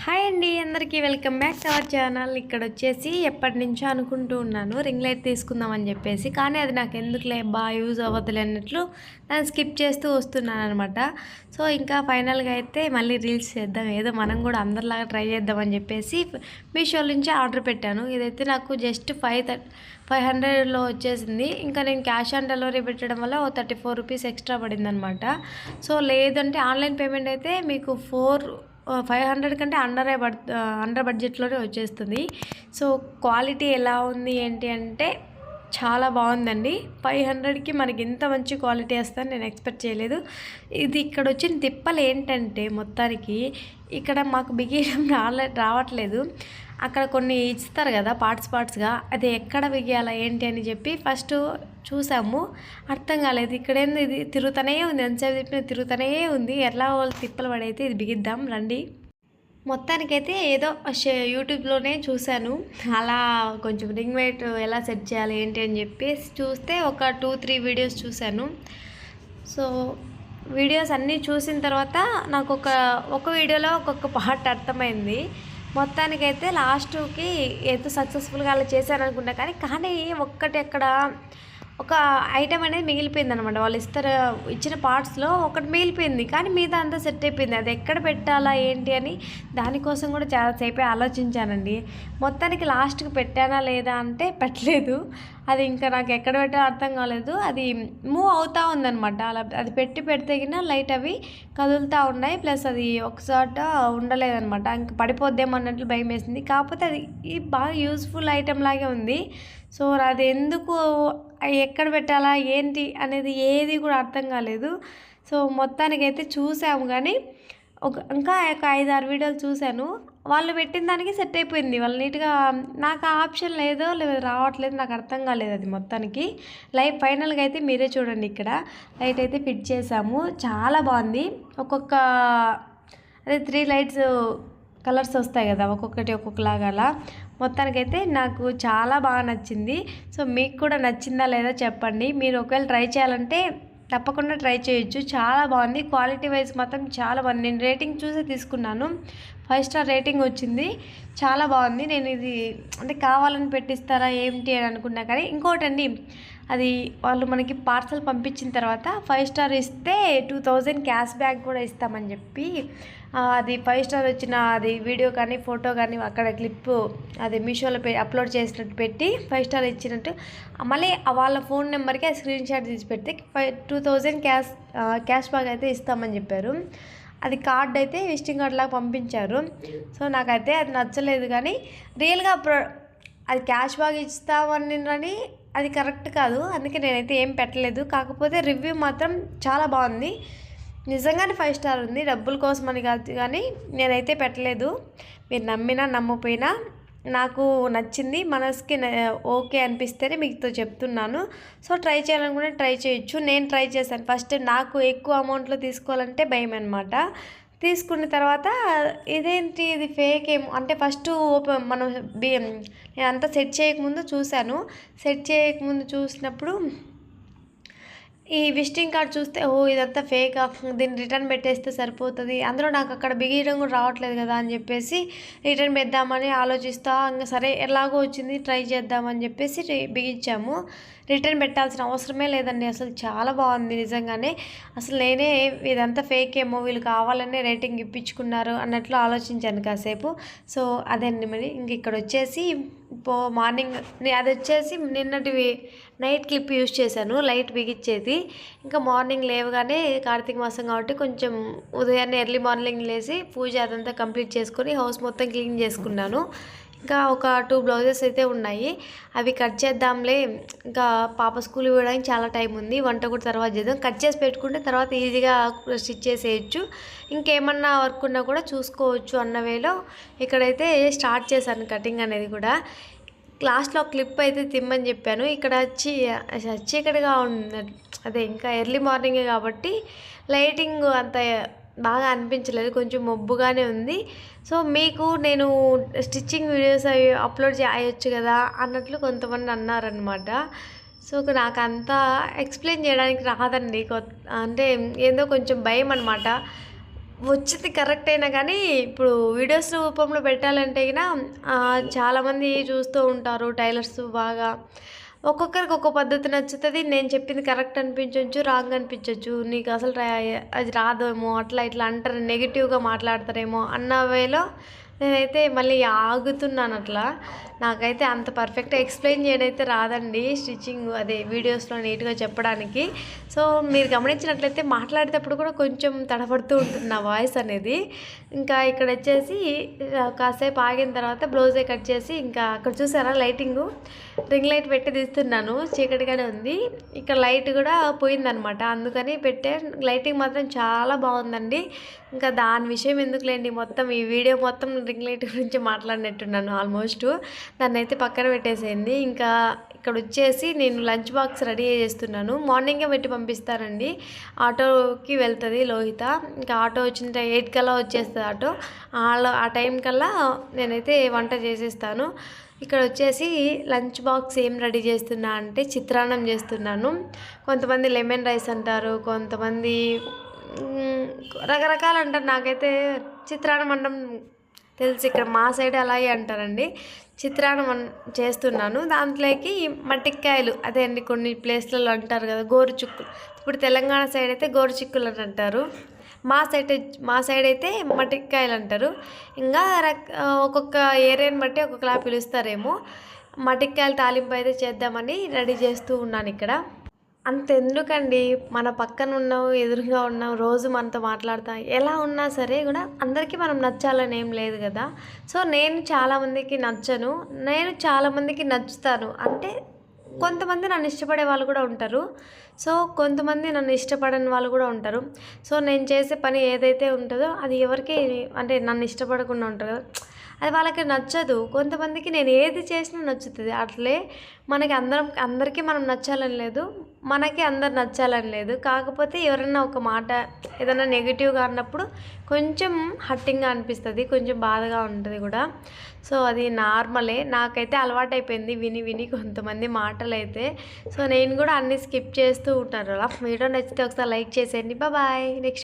Hi అండి, అందరికీ welcome back to our channel. ఇక్కడ వచ్చేసి ఎప్పటి నుంచో అనుకుంటూ ఉన్నాను రింగ్ లైట్ తీసుకుందామని చెప్పేసి, కానీ అది నాకు ఎందుకులే బాగా యూజ్ అవ్వదులే అన్నట్లు దాన్ని స్కిప్ చేస్తూ వస్తున్నాను అనమాట. సో ఇంకా ఫైనల్గా అయితే మళ్ళీ రీల్స్ చేద్దాం, ఏదో మనం కూడా అందరిలాగా ట్రై చేద్దామని చెప్పేసి మీషో నుంచి ఆర్డర్ పెట్టాను. ఇదైతే నాకు జస్ట్ 500లో వచ్చేసింది. ఇంకా నేను క్యాష్ ఆన్ డెలివరీ పెట్టడం వల్ల 34 రూపీస్ ఎక్స్ట్రా పడింది అనమాట. సో లేదంటే ఆన్లైన్ పేమెంట్ అయితే మీకు 500 కంటే అండర్ బడ్జెట్లోనే వచ్చేస్తుంది. సో క్వాలిటీ ఎలా ఉంది ఏంటి అంటే చాలా బాగుందండి. 500కి మనకి ఇంత మంచి క్వాలిటీ వస్తుందని నేను ఎక్స్పెక్ట్ చేయలేదు. ఇది ఇక్కడ వచ్చిన తిప్పలు ఏంటంటే మొత్తానికి ఇక్కడ మాకు బిగియడం రావట్లేదు. అక్కడ కొన్ని ఇస్తారు కదా పార్ట్స్గా, అది ఎక్కడ బిగియాలా ఏంటి అని చెప్పి ఫస్ట్ చూసాము, అర్థం కాలేదు. ఇక్కడేంది ఇది తిరుగుతూనే ఉంది, ఎంతసేపు తిప్పిన తిరుగుతూనే ఉంది. ఎలా వాళ్ళు తిప్పలు పడైతే ఇది బిగిద్దాం రండి. మొత్తానికైతే ఏదో యూట్యూబ్లోనే చూశాను, అలా కొంచెం రింగ్ లైట్ ఎలా సెట్ చేయాలి ఏంటి అని చెప్పి చూస్తే ఒక 2-3 వీడియోస్ చూశాను. సో వీడియోస్ అన్నీ చూసిన తర్వాత నాకు ఒక వీడియోలో ఒక్కొక్క పార్ట్ అర్థమైంది. మొత్తానికైతే లాస్ట్కి ఏదో సక్సెస్ఫుల్గా అలా చేశాను అనుకుంటా, కానీ ఒక్కటి అక్కడ ఒక ఐటమ్ అనేది మిగిలిపోయింది అనమాట. వాళ్ళు ఇచ్చిన పార్ట్స్లో ఒకటి మిగిలిపోయింది, కానీ మిగతా అంతా సెట్ అయిపోయింది. అది ఎక్కడ పెట్టాలా ఏంటి అని దానికోసం కూడా చాలాసేపే ఆలోచించానండి. మొత్తానికి లాస్ట్కి పెట్టానా లేదా అంటే పెట్టలేదు. అది ఇంకా నాకు ఎక్కడ పెట్టాలో అర్థం కాలేదు. అది మూవ్ అవుతూ ఉందన్నమాట. అలా అది పెడితే కింద లైట్ అవి కదులుతూ ఉన్నాయి, ప్లస్ అది ఒకసాట ఉండలేదన్నమాట. ఇంకా పడిపోద్దేమో అన్నట్లు భయం వేసింది. కాకపోతే అది బాగా యూస్ఫుల్ ఐటెం లాగే ఉంది. సో అది ఎందుకు ఎక్కడ పెట్టాలా ఏంటి అనేది ఏది కూడా అర్థం కాలేదు. సో మొత్తానికైతే చూసాము, కానీ ఇంకా ఒక 5-6 వీడియోలు చూశాను. వాళ్ళు పెట్టిన దానికి సెట్ అయిపోయింది. వాళ్ళు నీట్గా, నాకు ఆ ఆప్షన్ లేదో రావట్లేదు, నాకు అర్థం కాలేదు అది మొత్తానికి. ఫైనల్గా అయితే మీరే చూడండి. ఇక్కడ లైట్ అయితే ఫిట్ చేసాము, చాలా బాగుంది. అదే 3 లైట్స్ కలర్స్ వస్తాయి కదా, ఒక్కొక్కలాగా అలా. మొత్తానికైతే నాకు చాలా బాగా నచ్చింది. సో మీకు కూడా నచ్చిందా లేదా చెప్పండి. మీరు ఒకవేళ ట్రై చేయాలంటే తప్పకుండా ట్రై చేయొచ్చు, చాలా బాగుంది. క్వాలిటీ వైజ్ మాత్రం చాలా బాగుంది. నేను రేటింగ్ చూసి తీసుకున్నాను, 5 స్టార్ రేటింగ్ వచ్చింది. చాలా బాగుంది. నేను ఇది అంటే కావాలని పెట్టిస్తారా ఏంటి అని అనుకున్నా, కానీ ఇంకోటండి, అది వాళ్ళు మనకి పార్సల్ పంపించిన తర్వాత 5 స్టార్ ఇస్తే 2000 క్యాష్ బ్యాక్ కూడా ఇస్తామని చెప్పి, అది 5 స్టార్ వచ్చిన అది వీడియో కానీ ఫోటో కానీ అక్కడ క్లిప్ అది మీషోలో అప్లోడ్ చేసినట్టు పెట్టి 5 స్టార్ ఇచ్చినట్టు మళ్ళీ వాళ్ళ ఫోన్ నెంబర్కి ఆ స్క్రీన్ షాట్ తీసి పెడితే 2000 క్యాష్ బ్యాక్ అయితే ఇస్తామని చెప్పారు. అది కార్డ్ అయితే విజిటింగ్ కార్డ్ లాగా పంపించారు. సో నాకైతే అది నచ్చలేదు, కానీ రియల్గా అది క్యాష్ బ్యాక్ ఇస్తామని అది కరెక్ట్ కాదు. అందుకే నేనైతే ఏం పెట్టలేదు. కాకపోతే రివ్యూ మాత్రం చాలా బాగుంది, నిజంగానే 5 స్టార్ ఉంది. డబ్బుల కోసం అని కాదు, కానీ నేనైతే పెట్టలేదు. మీరు నమ్మినా నమ్మపోయినా నాకు నచ్చింది, మనసుకి ఓకే అనిపిస్తేనే మీతో చెప్తున్నాను. సో ట్రై చేయాలనుకుంటే ట్రై చేయొచ్చు. నేను ట్రై చేశాను. ఫస్ట్ నాకు ఎక్కువ అమౌంట్లో తీసుకోవాలంటే భయం అనమాట. తీసుకున్న తర్వాత ఇదేంటి ఇది ఫేక్ ఏమో అంటే ఫస్ట్ మనం నేను అంతా సెట్ చేయకముందు చూశాను. సెట్ చేయకముందు చూసినప్పుడు ఈ విజిటింగ్ కార్డ్ చూస్తే ఇదంతా ఫేక్, దీన్ని రిటర్న్ పెట్టేస్తే సరిపోతుంది. అందులో నాకు అక్కడ బిగియడం కూడా రావట్లేదు కదా అని చెప్పేసి రిటర్న్ పెద్దామని ఆలోచిస్తా, ఇంకా సరే ఎలాగో వచ్చింది ట్రై చేద్దామని చెప్పేసి బిగించాము. రిటర్న్ పెట్టాల్సిన అవసరమే లేదండి. అసలు చాలా బాగుంది నిజంగానే. అసలు నేనే ఇదంతా ఫేక్ ఏమో, వీళ్ళు కావాలనే రేటింగ్ ఇప్పించుకున్నారు అన్నట్లు ఆలోచించాను కాసేపు. సో అదండి. మరి ఇంక ఇక్కడ వచ్చేసి మార్నింగ్ అది వచ్చేసి నిన్నటివి నైట్ క్లిప్ యూజ్ చేశాను, లైట్ బిగిచ్చేది. ఇంకా మార్నింగ్ లేవగానే కార్తీక మాసం కాబట్టి కొంచెం ఉదయాన్నే ఎర్లీ మార్నింగ్ లేచి పూజ అదంతా కంప్లీట్ చేసుకొని హౌస్ మొత్తం క్లీన్ చేసుకున్నాను. ఇంకా ఒక 2 బ్లౌజెస్ అయితే ఉన్నాయి, అవి కట్ చేద్దాంలే. ఇంకా పాప స్కూల్ ఇవ్వడానికి చాలా టైం ఉంది, వంట కూడా తర్వాత చేద్దాం. కట్ చేసి పెట్టుకుంటే తర్వాత ఈజీగా స్టిచ్ చేసేయచ్చు, ఇంకేమన్నా వర్క్ ఉన్నా కూడా చూసుకోవచ్చు అన్న వేలో ఇక్కడైతే స్టార్ట్ చేశాను కటింగ్ అనేది కూడా. లాస్ట్లో క్లిప్ అయితే తిమ్మని చెప్పాను. ఇక్కడ చీకటిగా ఉంది, అదే ఇంకా ఎర్లీ మార్నింగే కాబట్టి లైటింగ్ అంత బాగా అనిపించలేదు, కొంచెం మబ్బుగానే ఉంది. సో మీకు నేను స్టిచ్చింగ్ వీడియోస్ అవి అప్లోడ్ చేయొచ్చు కదా అన్నట్లు కొంతమంది అన్నారనమాట. సో నాకు అంతా ఎక్స్ప్లెయిన్ చేయడానికి రాదండి, అంటే ఏందో కొంచెం భయం అనమాట. వచ్చింది కరెక్ట్ అయినా కానీ ఇప్పుడు వీడియోస్ రూపంలో పెట్టాలంటే గిన చాలామంది చూస్తూ ఉంటారు టైలర్స్ బాగా. ఒక్కొక్కరికి ఒక్కో పద్ధతి నచ్చుతుంది. నేను చెప్పింది కరెక్ట్ అనిపించవచ్చు, రాంగ్ అనిపించవచ్చు. నీకు అసలు అది రాదేమో, అట్లా ఇట్లా అంటారు, నెగిటివ్గా మాట్లాడతారేమో అన్న వేలో నేనైతే మళ్ళీ ఆగుతున్నాను అట్లా. నాకైతే అంత పర్ఫెక్ట్గా ఎక్స్ప్లెయిన్ చేయడైతే రాదండి స్టిచ్చింగ్ అదే వీడియోస్లో నీట్గా చెప్పడానికి. సో మీరు గమనించినట్లయితే మాట్లాడేటప్పుడు కూడా కొంచెం తడబడుతూ ఉంటుంది నా వాయిస్ అనేది. ఇంకా ఇక్కడ వచ్చేసి కాసేపు ఆగిన తర్వాత బ్లౌజే కట్ చేసి, ఇంకా అక్కడ చూసారా లైటింగు, రింగ్ లైట్ పెట్టి తీస్తున్నాను, చీకటిగానే ఉంది. ఇక్కడ లైట్ కూడా పోయిందనమాట, అందుకని పెట్టే. లైటింగ్ మాత్రం చాలా బాగుందండి. ఇంకా దాని విషయం ఎందుకులేండి, మొత్తం ఈ వీడియో మొత్తం రింగ్ లైట్ గురించి మాట్లాడినట్టున్నాను ఆల్మోస్ట్. దాన్ని అయితే పక్కన పెట్టేసేయండి. ఇంకా ఇక్కడ వచ్చేసి నేను లంచ్ బాక్స్ రెడీ చేస్తున్నాను. మార్నింగే పెట్టి పంపిస్తానండి, ఆటోకి వెళ్తుంది లోహిత. ఇంకా ఆటో వచ్చిన 8 కల్లా వచ్చేస్తుంది ఆటో. ఆ టైం కల్లా నేనైతే వంట చేసేస్తాను. ఇక్కడ వచ్చేసి లంచ్ బాక్స్ ఏం రెడీ చేస్తున్నా అంటే చిత్రాన్నం చేస్తున్నాను. కొంతమంది లెమన్ రైస్ అంటారు, కొంతమంది రకరకాలు అంటారు. నాకైతే చిత్రాన్నం అనడం తెలిసి ఇక్కడ మా సైడ్ అలాగే అంటారండి. చిత్రాన్నం చేస్తున్నాను. దాంట్లోకి మట్టికాయలు, అదే అండి కొన్ని ప్లేస్లలో అంటారు కదా గోరుచిక్కులు. ఇప్పుడు తెలంగాణ సైడ్ అయితే గోరుచిక్కులు అని అంటారు, మా సైడ్ అయితే మట్టికాయలు అంటారు. ఇంకా ఒక్కొక్క ఏరియాని బట్టి ఒక్కొక్కలా పిలుస్తారేమో. మట్టికాయలు తాలింపు అయితే చేద్దామని రెడీ చేస్తూ ఉన్నాను ఇక్కడ. అంతెందుకండి, మన పక్కన ఉన్నావు, ఎదురుగా ఉన్నావు, రోజు మనతో మాట్లాడతా, ఎలా ఉన్నా సరే కూడా అందరికీ మనం నచ్చాలని ఏం లేదు కదా. సో నేను చాలామందికి నచ్చను, నేను చాలామందికి నచ్చుతాను. అంటే కొంతమంది నన్ను ఇష్టపడే వాళ్ళు కూడా ఉంటారు, సో కొంతమంది నన్ను ఇష్టపడని వాళ్ళు కూడా ఉంటారు. సో నేను చేసే పని ఏదైతే ఉంటుందో అది ఎవరికి అంటే నన్ను ఇష్టపడకుండా ఉంటారు, అది వాళ్ళకి నచ్చదు. కొంతమందికి నేను ఏది చేసినా నచ్చుతుంది. అట్లే మనకి అందరికీ మనం నచ్చాలని లేదు, మనకి అందరు నచ్చాలని లేదు. కాకపోతే ఎవరన్నా ఒక మాట ఏదైనా నెగిటివ్గా అన్నప్పుడు కొంచెం హట్టింగ్గా అనిపిస్తుంది, కొంచెం బాధగా ఉంటుంది కూడా. సో అది నార్మలే, నాకైతే అలవాటైపోయింది విని విని కొంతమంది మాటలు అయితే. సో నేను కూడా అన్నీ స్కిప్ చేస్తూ ఉంటాను. వీడియో నచ్చితే ఒకసారి లైక్ చేసేయండి. బాయ్. నెక్స్ట్